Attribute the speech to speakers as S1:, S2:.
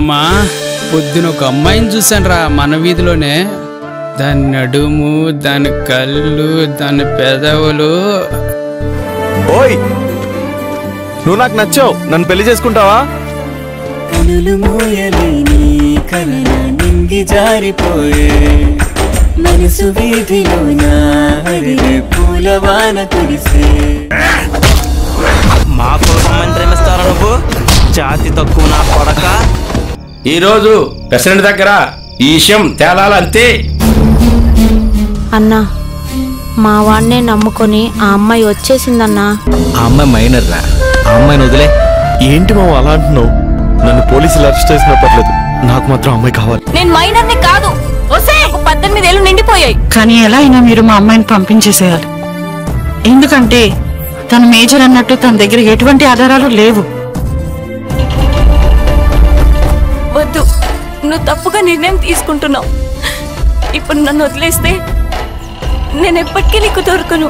S1: మామా పొద్దున ఒక అమ్మాయిని చూశాను రా మన వీధిలోనే. దాని నడుము, దాని కళ్ళు, దాని పెదవులు.
S2: ఓయ్, నువ్వు నాకు నచ్చావు, నన్ను పెళ్లి చేసుకుంటావా?
S3: కనులు మోయలేని కలల నింగి జారిపోయే మనసు వీధిలో నాడిరే పూలవాన కురిసే.
S4: మా కోసం ప్రేమిస్తారా నువ్వు? జాతి తక్కువ నా కొడక.
S5: ఈరోజు ప్రెసిడెంట్ దగ్గర ఈ విషయం తేలాలంతే.
S6: అన్నా, మా వాడినే నమ్ముకొని ఆ అమ్మాయి వచ్చేసిందన్నా.
S4: ఆ అమ్మాయి మైనర్ రా, ఆ అమ్మాయిని వదిలే.
S2: ఏంటి మావ అలా అంటున్నావు? నన్ను పోలీసులు అరెస్ట్ చేసినా పర్లేదు, నాకు మాత్రం అమ్మాయి కావాలి.
S6: నేను మైనర్ని కాదు, 18 ఏళ్ళు నిండిపోయాయి.
S7: కానీ ఎలా అయినా మీరు మా అమ్మాయిని పంపించేసేయాలి. ఎందుకంటే తన మేజర్ అన్నట్టు తన దగ్గర ఎటువంటి ఆధారాలు లేవు.
S6: వద్దు, నువ్వు తప్పుగా నిర్ణయం తీసుకుంటున్నావు. ఇప్పుడు నన్ను వదిలేస్తే నేను ఎప్పటికీ నీకు దొరకను.